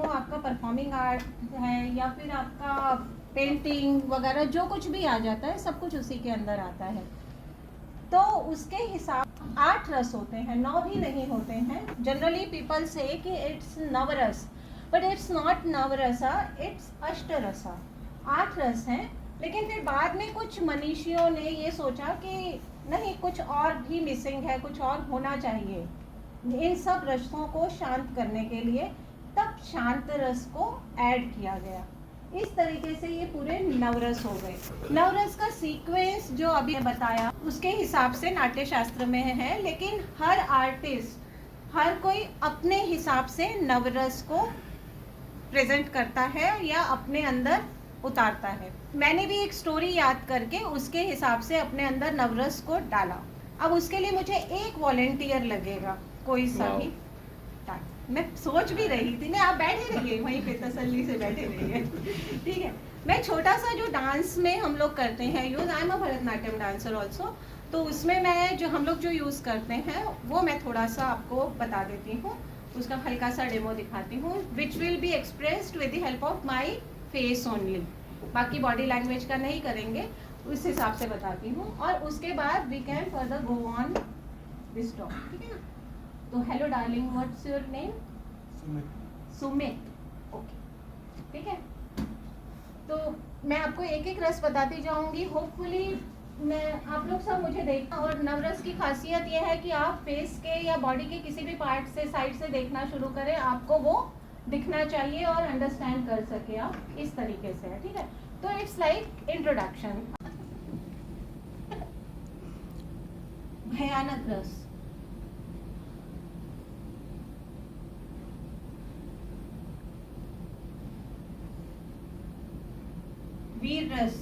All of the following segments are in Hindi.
वो आपका परफॉर्मिंग आर्ट है या फिर आपका पेंटिंग वगैरह जो कुछ भी आ जाता है सब कुछ उसी के अंदर आता है। तो उसके हिसाब 8 रस होते हैं, 9 भी नहीं होते हैं। जनरली पीपल से कि it's navras, but it's not navrasa, it's ashtarasa. 8 रस हैं, लेकिन फिर बाद में कुछ मनीषियों ने ये सोचा कि नहीं, कुछ और भी मिसिंग है, कुछ और होना चाहिए इन सब रसों को शांत करने के लिए। तब शांत रस को ऐड किया गया। इस तरीके से ये पूरे नवरस हो गए। नवरस का सीक्वेंस जो अभी बताया उसके हिसाब से नाट्य शास्त्र में है, लेकिन हर आर्टिस्ट, हर कोई अपने हिसाब से नवरस को प्रेजेंट करता है या अपने अंदर उतारता है। मैंने भी एक स्टोरी याद करके उसके हिसाब से अपने अंदर नवरस को डाला। अब उसके लिए मुझे एक वॉलेंटियर लगेगा, कोई सा भी। मैं सोच भी रही थी ना, आप बैठे रहिए वहीं पे, तसल्ली से बैठे रहिए, ठीक है। मैं छोटा सा जो डांस में हम लोग करते हैं use, I am a Bharatanatyam dancer also, तो उसमें मैं जो हम लोग जो यूज़ करते हैं वो मैं थोड़ा सा आपको बता देती हूँ। उसका हल्का सा डेमो दिखाती हूँ, which will be expressed with the help of my face only. बाकी बॉडी लैंग्वेज का नहीं करेंगे, उस हिसाब से बताती हूँ। और उसके बाद we can further go on this talk, ठीक है ना। तो hello darling, what's your name? Sumit. Okay, ठीक है। तो मैं आपको एक एक रस बताती जाऊंगी। होपफुली मैं आप लोग सब मुझे देखना। और नवरस की खासियत यह है कि आप फेस के या बॉडी के किसी भी पार्ट से, साइड से देखना शुरू करें, आपको वो दिखना चाहिए और अंडरस्टैंड कर सके आप, इस तरीके से है, ठीक है। तो इट्स लाइक इंट्रोडक्शन। भयानक रस, वीर रस,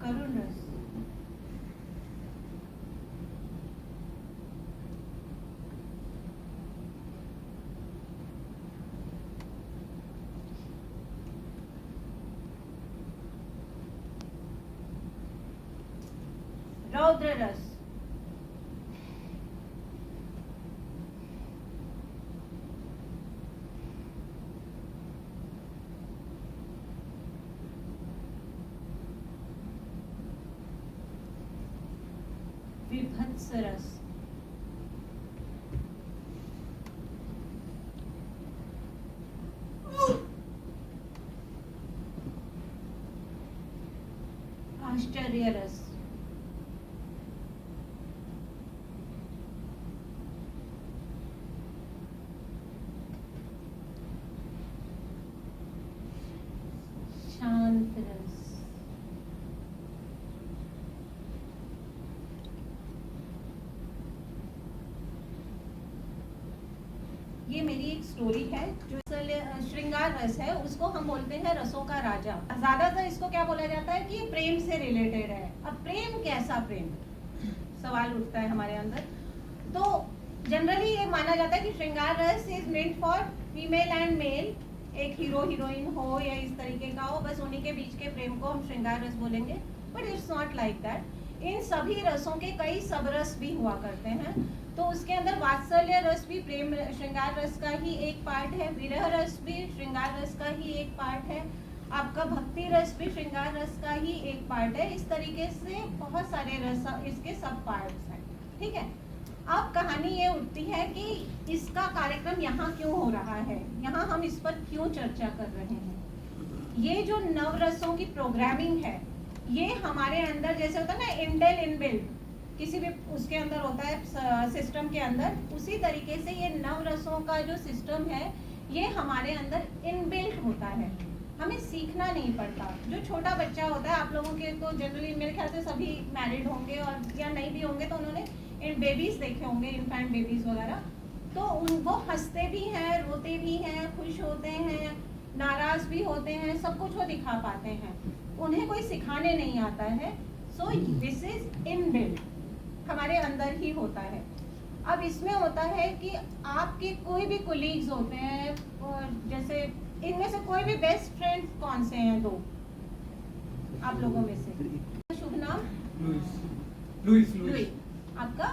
करुण रस, रौद्र रस, विभत्स रस, आश्चर्य रस, शांत रस, ये मेरी एक स्टोरी है जो श्रृंगार रस है, उसको हम बोलते हैं रसों का राजा। ज्यादातर इसको क्या बोला जाता है कि प्रेम से रिलेटेड है। अब प्रेम कैसा प्रेम, सवाल उठता है हमारे अंदर। तो जनरली ये माना जाता है कि shringar ras is meant for female and male, एक हीरो हीरोइन हो या इस तरीके का हो, बस उन्हीं के बीच के प्रेम को हम श्रृंगार रस बोलेंगे। But it's not like that. इन सभी रसों के कई सब रस भी हुआ करते हैं। तो उसके अंदर वात्सल्य रस भी प्रेम श्रृंगार रस का ही एक पार्ट है, विरह रस भी श्रृंगार रस का ही एक पार्ट है, आपका भक्ति रस भी श्रृंगार रस का ही एक पार्ट है। इस तरीके से बहुत सारे रस इसके सब पार्ट्स हैं, ठीक है। अब कहानी ये उठती है कि इसका कार्यक्रम यहाँ क्यों हो रहा है, यहाँ हम इस पर क्यों चर्चा कर रहे हैं। ये जो नवरसों की प्रोग्रामिंग है, ये हमारे अंदर जैसे होता है ना इंटेल इनबिल्ट, किसी भी उसके अंदर होता है सिस्टम के अंदर, उसी तरीके से ये नवरसों का जो सिस्टम है ये हमारे अंदर इनबिल्ट होता है, हमें सीखना नहीं पड़ता। जो छोटा बच्चा होता है, आप लोगों के तो जनरली मेरे ख्याल से सभी मैरिड होंगे और या नहीं भी होंगे तो उन्होंने इन बेबीज देखे होंगे, इन्फेंट बेबीज वगैरह। तो वो हंसते भी हैं, रोते भी हैं, खुश होते हैं, नाराज भी होते हैं, सब कुछ वो दिखा पाते हैं, उन्हें कोई सिखाने नहीं आता है। सो दिस इज इनबिल्ट, हमारे अंदर ही होता है। अब इसमें होता है कि आपके कोई भी कोलीग्स होते हैं, और जैसे इनमें से कोई भी बेस्ट फ्रेंड कौन से हैं? 2 आप लोगों में से। शुभ नाम? लुइस। आपका?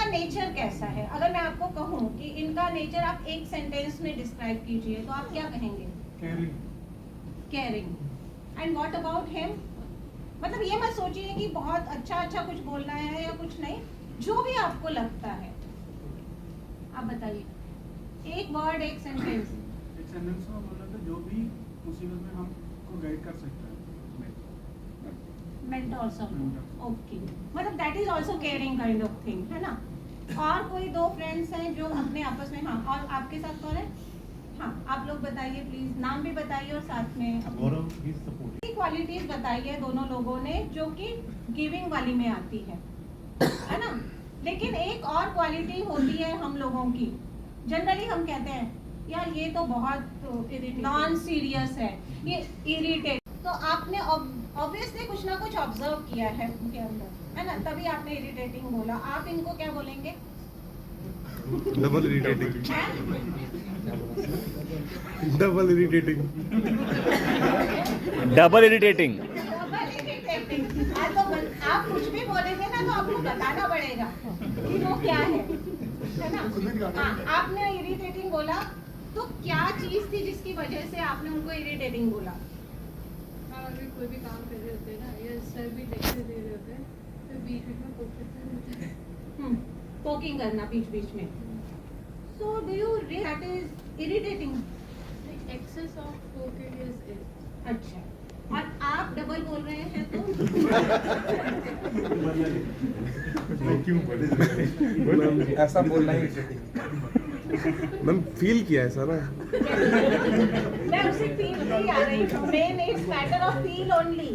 नेचर कैसा है? अगर मैं आपको कहूँ कि इनका नेचर आप एक सेंटेंस में डिस्क्राइब कीजिए तो आप क्या कहेंगे? Caring. And what about him? मतलब ये मत सोचिए कि बहुत अच्छा कुछ बोलना है या कुछ नहीं, जो भी आपको लगता है आप बताइए, एक वर्ड, एक सेंटेंस। एक सेंटेंस में बोलना था, जो भी मुसीबत में हमको गाइड कर सकता है, मेंटोर सपोर्ट। ओके, मतलब that is also caring kind of thing, है ना? और कोई दो फ्रेंड्स हैं जो अपने आपस में, हाँ, और आपके साथ कौन है? हाँ, आप लोग बताइए प्लीज, नाम भी बताइए और साथ में क्वालिटीज बताइए दोनों लोगों ने जो कि गिविंग वाली में आती है ना? लेकिन एक और क्वालिटी होती है हम लोगों की, जनरली हम कहते हैं यार ये तो बहुत नॉन सीरियस है, ये इरिटेट। तो आपने ऑब्वियसली कुछ ना कुछ ऑब्जर्व किया है उनके अंदर, है ना? तभी आपने इरिटेटिंग बोला। आप इनको क्या बोलेंगे? Double irritating. Double irritating. Double irritating. तो आप कुछ भी बोलेंगे ना तो आपको बताना पड़ेगा कि वो क्या है ना? हाँ, आपने इरिटेटिंग बोला, तो क्या चीज थी जिसकी वजह से आपने उनको इरिटेटिंग बोला? अगर कोई भी काम कर रहे होते हैं ना, या सर भी लेक्चर दे रहे होते हैं, तो बीच में पोक करते रहते हैं। पोकिंग करना बीच में। So do you read that is irritating? Excess of poking is it. अच्छा, और आप डबल बोल रहे हैं तो ऐसा बोलना ही मैम फील किया है सर। मैं उसी फील से ही आ रही हूँ। Main it's matter of feel only.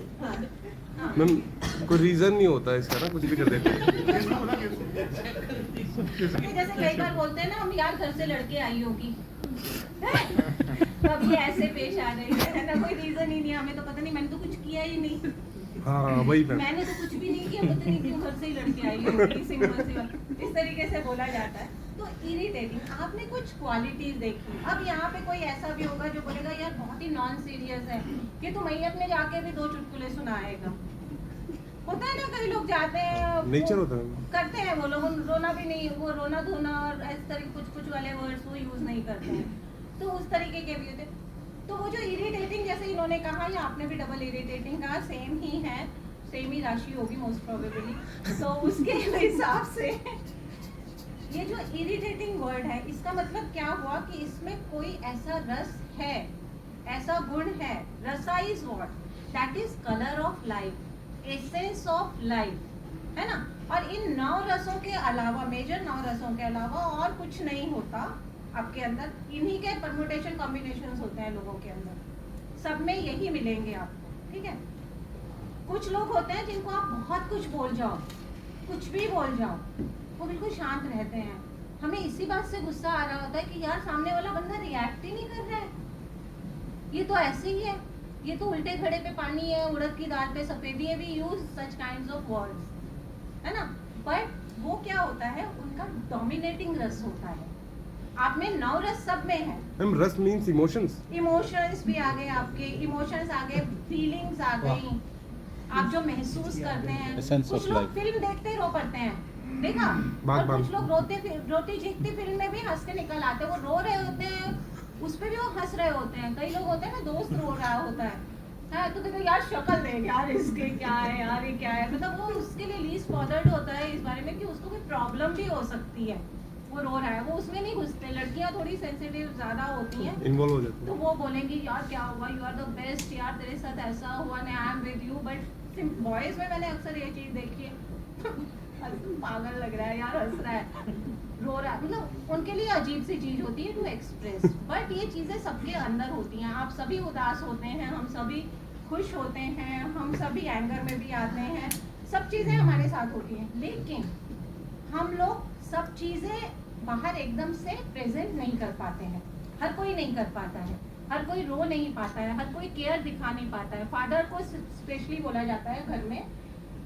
Ma'am कोई रीजन नहीं होता इसका ना, कुछ भी कर देते हैं। जैसे कई बार बोलते हैं ना हम, यार घर से लड़के आई होगी तब ये ऐसे पेश आ रही है ना, कोई रीजन ही नहीं, हमें तो पता नहीं, मैंने तो कुछ किया ही नहीं। हाँ वही मैम, मैंने तो कुछ भी नहीं किया, पता नहीं क्यों घर से ही लड़के आई होगी, सिंपल सी बात। इस तरीके से बोला जाता है। तो इरिटेटिंग, आपने कुछ क्वालिटीज देखी। अब यहाँ पे कोई ऐसा भी होगा जो बोलेगा यार बहुत ही नॉन सीरियस है, कि तुम अपने जाके भी दो चुटकुले सुनाएगा। होता है ना, कई लोग जाते हैं, नेचर होता है, करते हैं वो लोग, रोना भी नहीं, वो रोना धोना और इस तरह कुछ वाले वर्ड्स वो यूज नहीं करते हैं, तो उस तरीके के भी होते हैं। तो वो जो इरिटेटिंग, जैसे इन्होंने कहा या आपने भी डबल इरिटेटिंग कहा, सेम ही है, सेम ही राशि होगी मोस्ट प्रोबेबली। तो उसके हिसाब से ये जो इरिटेटिंग वर्ड है, इसका मतलब क्या हुआ कि इसमें कोई ऐसा रस है, ऐसा गुण है। रसा is what? That is colour of life, essence of life, है ना? और इन 9 रसों के अलावा, मेजर 9 रसों के अलावा और कुछ नहीं होता आपके अंदर। इन्हीं के परम्यूटेशन कॉम्बिनेशंस होते हैं लोगों के अंदर, सब में यही मिलेंगे आपको, ठीक है? कुछ लोग होते हैं जिनको आप बहुत कुछ बोल जाओ, कुछ भी बोल जाओ, वो बिल्कुल शांत रहते हैं। हमें इसी बात से गुस्सा आ रहा होता है कि यार सामने वाला बंदा रिएक्ट ही नहीं कर रहा है, ये तो ऐसे ही है, ये तो उल्टे घड़े पे पानी है, उड़द की दाल पे सफेदी है। We use such kinds of words, है ना? बट वो क्या होता है, उनका डोमिनेटिंग रस होता है। आप में 9 रस सब में है। मैम रस मींस इमोशंस। इमोशंस भी आ गए आपके, इमोशंस आ गए, फीलिंग्स आ गई, आप जो महसूस करते हैं। कुछ लोग फिल्म देखते रो पड़ते हैं, देखा? और कुछ लोग रोती चीखती फिल्म में भी हंस के निकल आते हैं। वो रो रहे होते हैं, उस पे भी वो हंस रहे होते हैं। कई लोग होते हैं ना, दोस्त रो रहा होता है तो कहते यार शक्ल देख यार इसके, क्या है यार, ये क्या है, मतलब वो उसके लिए लीस्ट बॉदर्ड होता है इस बारे में कि उसको कोई प्रॉब्लम भी हो सकती है, वो रो रहा है, वो उसमें नहीं घुसते। लड़कियां थोड़ी सेंसिटिव ज्यादा होती हैं, इन्वॉल्व हो जाती तो वो बोलेंगी यार क्या हुआ, यू आर द बेस्ट, यार तेरे साथ ऐसा हुआ ना, I am with you. But boys में मैंने अक्सर ये चीज देखी है पागल लग रहा है यार, हंस रहा है, रो रहा है, मतलब उनके लिए अजीब सी चीज होती है टू एक्सप्रेस। बट ये चीजें सबके अंदर होती हैं। आप सभी उदास होते हैं, हम सभी खुश होते हैं, हम सभी एंगर में भी आते हैं, सब चीजें हमारे साथ होती हैं। लेकिन हम लोग सब चीजें बाहर एकदम से प्रेजेंट नहीं कर पाते हैं। हर कोई नहीं कर पाता है, हर कोई रो नहीं पाता है, हर कोई केयर दिखा नहीं पाता है। फादर को स्पेशली बोला जाता है घर में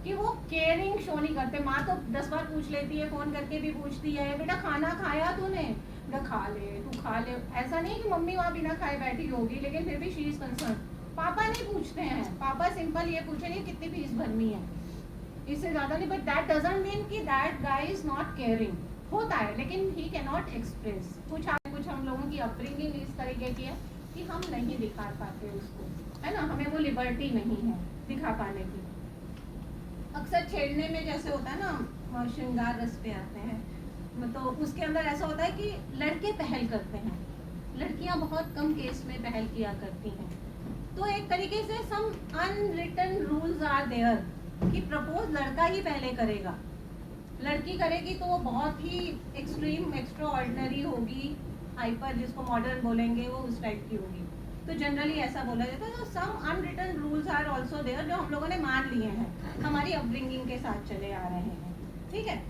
कि वो केयरिंग शो नहीं करते। माँ तो 10 बार पूछ लेती है, फोन करके भी पूछती है, बेटा खाना खाया तूने? बेटा खा ले, तू खा ले। ऐसा नहीं कि मम्मी वहाँ बिना खाए बैठी होगी, लेकिन फिर भी शी इज कंसर्न। पापा नहीं पूछते हैं, पापा सिंपल ये पूछेंगे कितनी फीस भरनी है, इससे ज्यादा नहीं, बट दैट डजंट मीन कि that guy is not caring. होता है लेकिन ही कैन नॉट एक्सप्रेस। कुछ हम लोगों की अपब्रिंगिंग इस तरीके की है कि हम नहीं दिखा पाते उसको, है ना, हमें वो लिबर्टी नहीं है दिखा पाने की। अक्सर छेड़ने में जैसे होता है ना, श्रृंगार रस पे आते हैं, तो उसके अंदर ऐसा होता है कि लड़के पहल करते हैं, लड़कियां बहुत कम केस में पहल किया करती हैं। तो एक तरीके से सम अनरिटन रूल्स आर देयर कि प्रपोज लड़का ही पहले करेगा, लड़की करेगी तो वो बहुत ही एक्सट्रीम एक्स्ट्रा ऑर्डिनरी होगी, हाइपर जिसको मॉडर्न बोलेंगे वो उस टाइप की होगी। तो जनरली ऐसा बोला जाता है। तो some unwritten rules are also there जो हम लोगों ने मान लिए हैं, हमारी अपब्रिंगिंग के साथ चले आ रहे हैं, ठीक है।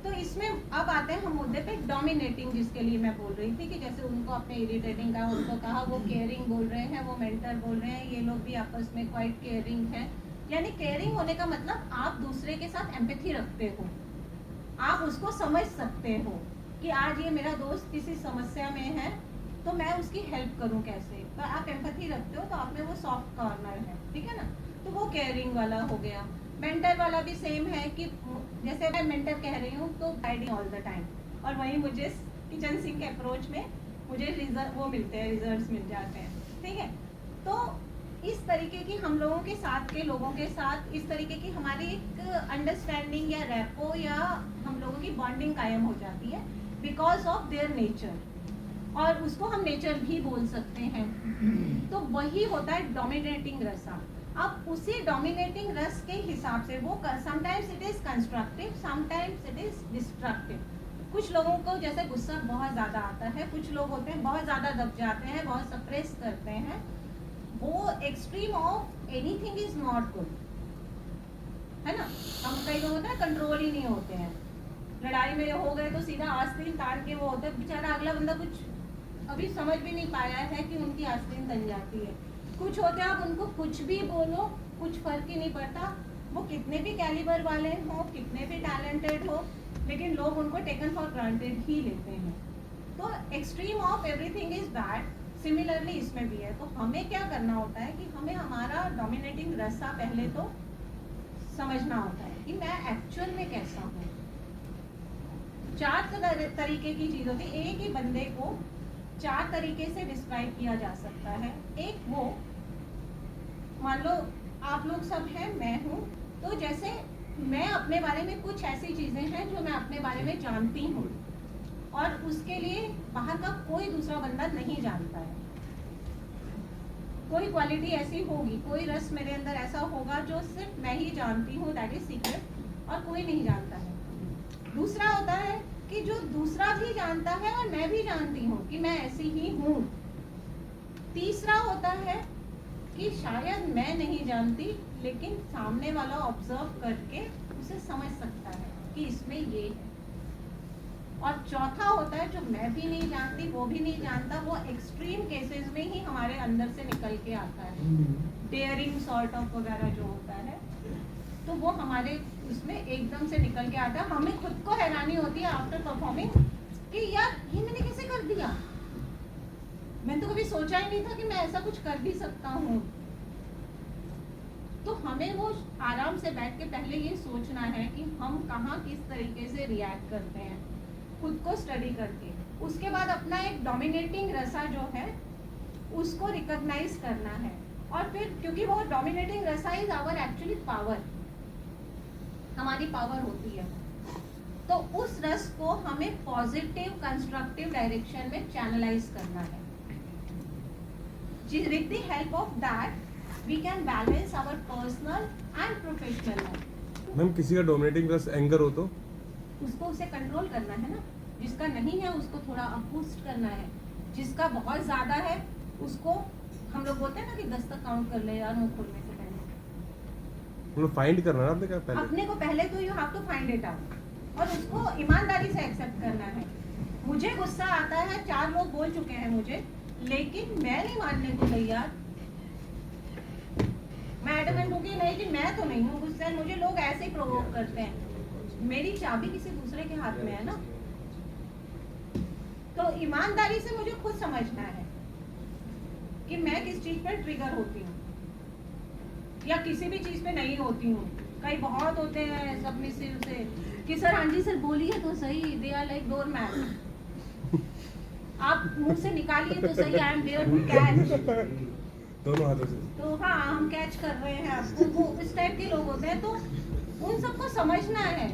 तो इसमें अब आते हैं हम मुद्दे पे डोमिनेटिंग, जिसके लिए मैं बोल रही थी कि जैसे उनको अपने इरिटेटिंग का उनको कहा, वो केयरिंग बोल रहे हैं, वो मेंटर बोल रहे हैं, ये लोग भी आपस में क्वाइट केयरिंग है। यानी केयरिंग होने का मतलब आप दूसरे के साथ एम्पैथी रखते हो, आप उसको समझ सकते हो कि आज ये मेरा दोस्त किसी समस्या में है तो मैं उसकी हेल्प करूं कैसे, तो आप एम्पैथी रखते हो, तो आप में वो सॉफ्ट कॉर्नर है, ठीक है ना। तो वो केयरिंग वाला हो गया। मेंटर वाला भी सेम है कि जैसे मैं मेंटर कह रही हूँ तो गाइडिंग ऑल द टाइम, और वहीं मुझे किचन सिंक अप्रोच में मुझे वो मिलते हैं, रिजल्ट्स मिल जाते हैं, ठीक है। तो इस तरीके की हम लोगों के साथ के लोगों के साथ इस तरीके की हमारी एक अंडरस्टैंडिंग या रैपो या हम लोगों की बॉन्डिंग कायम हो जाती है बिकॉज ऑफ देयर नेचर, और उसको हम नेचर भी बोल सकते हैं। तो वही होता है डोमिनेटिंग रसा। अब उसी डोमिनेटिंग रस के हिसाब से वो sometimes it is constructive, sometimes it is destructive. कुछ लोगों को जैसे गुस्सा बहुत ज़्यादा आता है, कुछ लोग होते हैं बहुत ज़्यादा दब जाते हैं, बहुत सप्रेस करते हैं। वो extreme of anything is not good, है ना। हम कई लोग होते हैं कंट्रोल ही नहीं होते हैं, लड़ाई में हो गए तो सीधा आस्तीन तान के वो होते हैं, बेचारा अगला बंदा कुछ अभी समझ भी नहीं पाया है कि उनकी आस्तीन तन जाती है। कुछ होते हैं आप उनको कुछ भी बोलो कुछ फर्क ही नहीं पड़ता, वो कितने भी कैलिबर वाले हो, कितने भी टैलेंटेड हो, लेकिन लोग उनको टेकन फॉर ग्रांटेड ही लेते हैं। तो extreme of everything is bad, similarly इसमें भी है। तो हमें क्या करना होता है कि हमें हमारा डोमिनेटिंग रसा पहले तो समझना होता है कि मैं एक्चुअल में कैसा हूँ। 4 तरीके की चीज होती है, एक ही बंदे को 4 तरीके से डिस्क्राइब किया जा सकता है। एक वो, मान लो आप लोग सब हैं, मैं हूँ, तो जैसे मैं अपने बारे में कुछ ऐसी चीजें हैं जो मैं अपने बारे में जानती हूँ और उसके लिए बाहर का कोई दूसरा बंदा नहीं जानता है। कोई क्वालिटी ऐसी होगी, कोई रस मेरे अंदर ऐसा होगा जो सिर्फ मैं ही जानती हूँ, दैट इज सीक्रेट, और कोई नहीं जानता है। दूसरा होता है कि जो दूसरा भी जानता है और मैं भी जानती हूँ कि मैं ऐसी ही हूँ। तीसरा होता है कि शायद मैं नहीं जानती लेकिन सामने वाला ऑब्जर्व करके उसे समझ सकता है कि इसमें ये है। और चौथा होता है जो मैं भी नहीं जानती, वो भी नहीं जानता, वो एक्सट्रीम केसेस में ही हमारे अंदर से निकल के आता है, डेयरिंग सॉर्ट ऑफ वगैरह जो होता है, तो वो हमारे उसमें एकदम से निकल के आता है। हमें खुद को हैरानी होती है आफ्टर परफॉर्मिंग कि यार ये मैंने कैसे कर दिया, मैंने तो कभी सोचा ही नहीं था कि मैं ऐसा कुछ कर भी सकता हूँ। तो हमें वो आराम से बैठ के पहले ये सोचना है कि हम कहाँ किस तरीके से रिएक्ट करते हैं, खुद को स्टडी करके। उसके बाद अपना एक डोमिनेटिंग रसा जो है उसको रिकॉग्नाइज करना है, और फिर क्योंकि वो dominating rasa is our actually power, हमारी पावर होती है, तो उस रस को हमें पॉजिटिव कंस्ट्रक्टिव डायरेक्शन में चैनलाइज करना है। With the help of that we can balance our personal and professional life. Ma'am किसी का डोमिनेटिंग रस एंगर हो तो उसको उसे कंट्रोल करना है ना, जिसका नहीं है उसको थोड़ा अपबूस्ट करना है, जिसका बहुत ज्यादा है उसको हम लोग बोलते हैं ना कि 10 तक काउंट कर ले यार मुंह खोलने से पहले, मतलब फाइंड करना है आपने क्या पहले, अपने को पहले तो you have to find it out, और उसको ईमानदारी से एक्सेप्ट करना है। मुझे गुस्सा आता है, 4 लोग बोल चुके हैं मुझे, लेकिन मैं नहीं मानने को तैयार, मैं एडमेंट हूँ कि नहीं कि मैं तो नहीं हूँ गुस्से, मुझे लोग ऐसे ही प्रोवोक करते हैं। मेरी चाबी किसी दूसरे के हाथ में है ना, तो ईमानदारी से मुझे खुद समझना है कि मैं किस चीज पर ट्रिगर होती हूँ या किसी भी चीज पे नहीं होती हूँ। कई बहुत होते हैं सबमिसिव से कि सर हाँ जी सर बोलिए तो सही, they are like door mat, आप मुंह से निकालिए तो सही, I am there to catch. दोनों हाथों से। तो हाँ हम कैच कर रहे हैं आपको, वो इस टाइप के लोग होते हैं। तो उन सबको समझना है,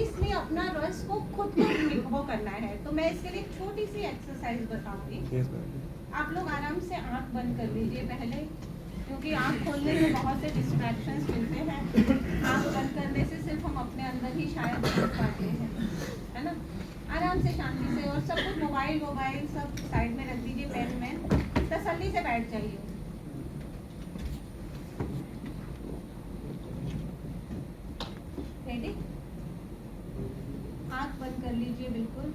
इसलिए अपना रस को खुद को वो करना है। तो मैं इसके लिए एक छोटी सी एक्सरसाइज बताऊंगी। Yes, ma'am. आप लोग आराम से आंख बंद कर लीजिए पहले, क्योंकि आंख खोलने में बहुत से डिस्ट्रैक्शंस मिलते हैं। आंख बंद करने से सिर्फ हम अपने अंदर ही शायद देख पाते हैं, है ना। आराम से शांति से, और सब कुछ मोबाइल सब साइड में रख दीजिए, पेन में तसल्ली से बैठ जाइए। रेडी? आंख बंद कर लीजिए बिल्कुल।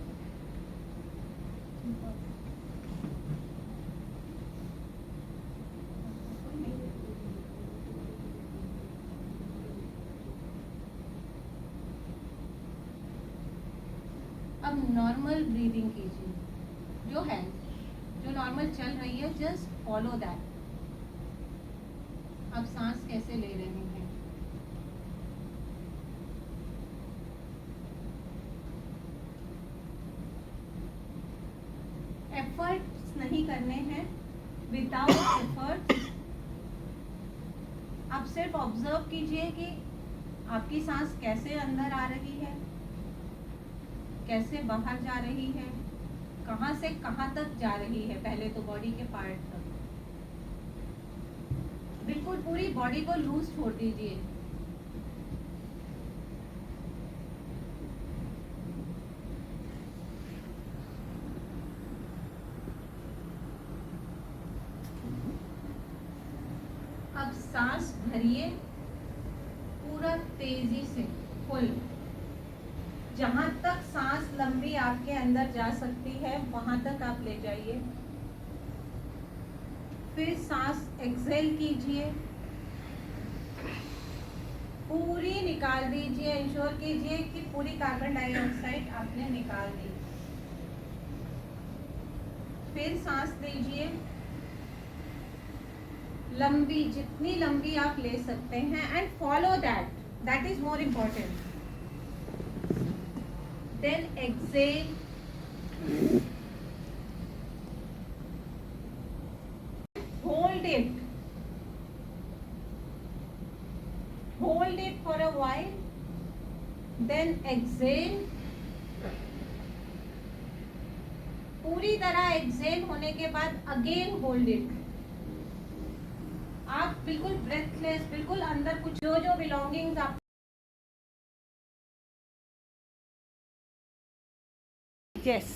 अब नॉर्मल ब्रीदिंग कीजिए, जो है जो नॉर्मल चल रही है, जस्ट फॉलो दैट। आप सांस कैसे ले रहे हैं, एफर्ट्स नहीं करने हैं, विदाउट एफर्ट्स आप सिर्फ ऑब्जर्व कीजिए कि आपकी सांस कैसे अंदर आ रही है, कैसे बाहर जा रही है, कहां से कहां तक जा रही है। पहले तो बॉडी के पार्ट तक, बिल्कुल पूरी बॉडी को लूज छोड़ दीजिए। अब सांस भरिए पूरा तेजी से, फुल। जहां तक सांस लंबी आपके अंदर जा सकती है वहां तक आप ले जाइए। फिर सांस एक्सहेल कीजिए, पूरी निकाल दीजिए। इंश्योर कीजिए कि पूरी कार्बन डाइऑक्साइड आपने निकाल दी। फिर सांस लीजिए लंबी, जितनी लंबी आप ले सकते हैं, and follow that is more important. Then exhale. Hold it. Hold it for a while. Then exhale. पूरी तरह exhale होने के बाद again hold it. आप बिल्कुल breathless, बिल्कुल अंदर कुछ जो belongings आप Yes.